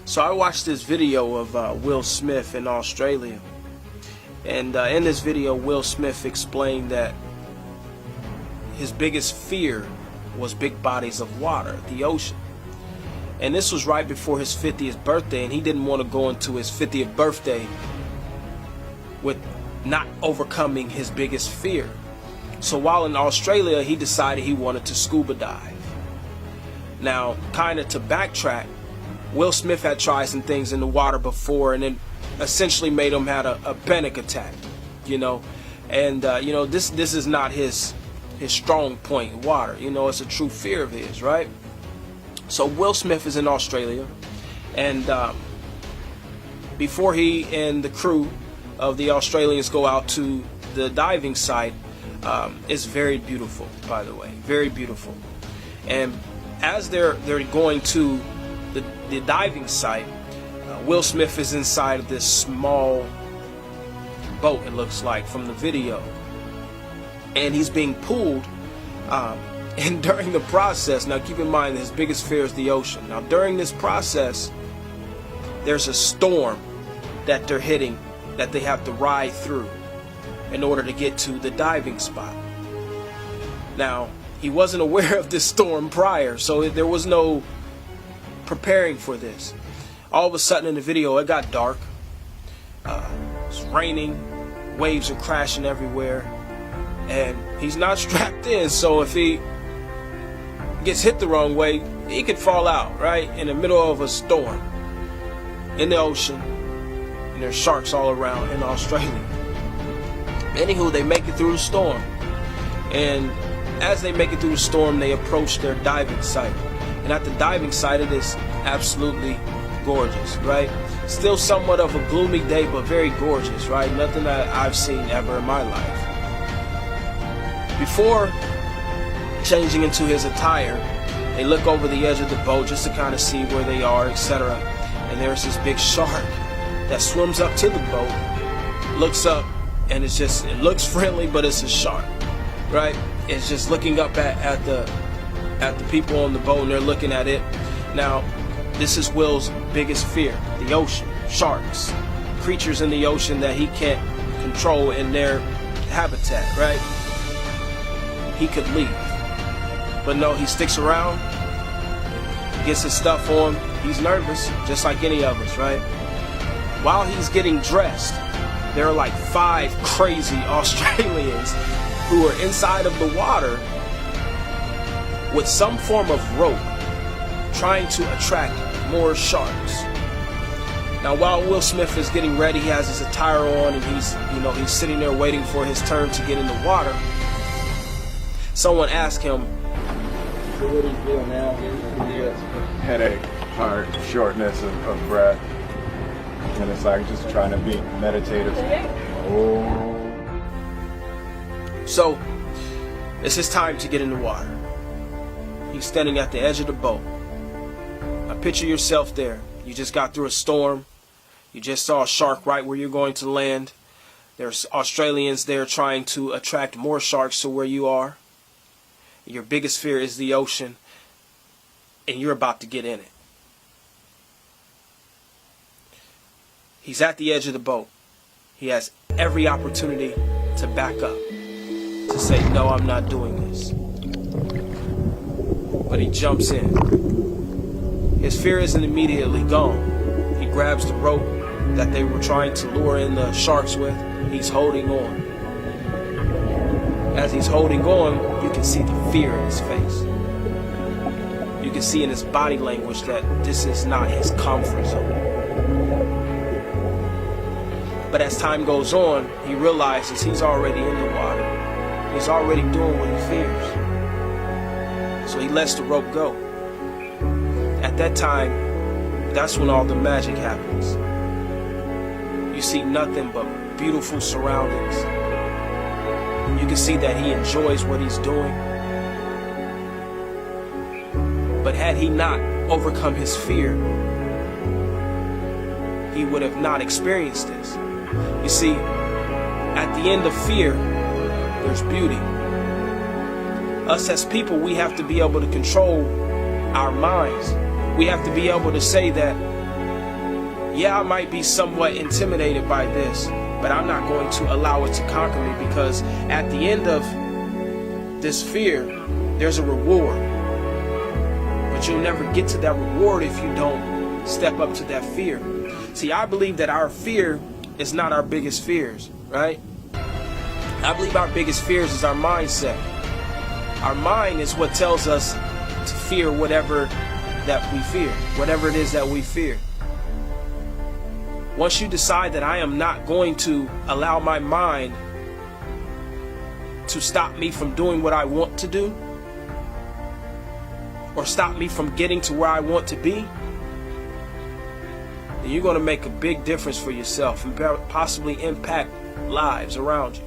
So I watched this video of Will Smith in Australia, and in this video Will Smith explained that his biggest fear was big bodies of water, the ocean. And this was right before his 50th birthday, and he didn't want to go into his 50th birthday with not overcoming his biggest fear. So while in Australia, he decided he wanted to scuba dive. Now, kind of to backtrack, Will Smith had tried some things in the water before, and it essentially made him have a panic attack, and this is not his strong point in water. It's a true fear of his, right? So Will Smith is in Australia, and before he and the crew of the Australians go out to the diving site, it's very beautiful, by the way, very beautiful. And as they're going to the diving site, Will Smith is inside of this small boat, it looks like from the video, and he's being pulled. And during the process, now keep in mind his biggest fear is the ocean. Now during this process, there's a storm that they're hitting that they have to ride through in order to get to the diving spot. Now, he wasn't aware of this storm prior, so there was no preparing for this. All of a sudden in the video, it got dark. It's raining, waves are crashing everywhere, and he's not strapped in, so if he gets hit the wrong way, he could fall out, right, in the middle of a storm in the ocean, and there's sharks all around in Australia. Anywho, they make it through the storm, and as they make it through the storm, they approach their diving site. And at the diving site, it is absolutely gorgeous, right? Still somewhat of a gloomy day, but very gorgeous, right? Nothing that I've seen ever in my life. Before changing into his attire, they look over the edge of the boat just to kind of see where they are, etc. And there's this big shark that swims up to the boat, looks up, and it looks friendly, but it's a shark, right? It's just looking up at the people on the boat, and they're looking at it. Now, this is Will's biggest fear: the ocean, sharks, creatures in the ocean that he can't control in their habitat, right? He could leave, but no, he sticks around, gets his stuff on. He's nervous, just like any of us, right? While he's getting dressed, there are like 5 crazy Australians who are inside of the water with some form of rope, trying to attract more sharks. Now, while Will Smith is getting ready, he has his attire on, and he's sitting there waiting for his turn to get in the water. Someone asked him, "So what do you feel now?" Headache, heart, shortness of breath, and it's like just trying to be meditative. Oh. So it's his time to get in the water. He's standing at the edge of the boat. Now picture yourself there. You just got through a storm. You just saw a shark right where you're going to land. There's Australians there trying to attract more sharks to where you are. Your biggest fear is the ocean, and you're about to get in it. He's at the edge of the boat. He has every opportunity to back up, to say, "No, I'm not doing this." But he jumps in. His fear isn't immediately gone. He grabs the rope that they were trying to lure in the sharks with. He's holding on. As he's holding on, you can see the fear in his face. You can see in his body language that this is not his comfort zone. But as time goes on, he realizes he's already in the water. He's already doing what he fears. So he lets the rope go. At that time, that's when all the magic happens. You see nothing but beautiful surroundings. You can see that he enjoys what he's doing. But had he not overcome his fear, he would have not experienced this. You see, at the end of fear, there's beauty. Us as people, we have to be able to control our minds. We have to be able to say that Yeah, I might be somewhat intimidated by this, but I'm not going to allow it to conquer me, because at the end of this fear, there's a reward. But you'll never get to that reward if you don't step up to that fear. See, I believe that our fear is not our biggest fears, right? I believe our biggest fears is our mindset. Our mind is what tells us to fear whatever that we fear, whatever it is that we fear. Once you decide that I am not going to allow my mind to stop me from doing what I want to do, or stop me from getting to where I want to be, then you're going to make a big difference for yourself and possibly impact lives around you.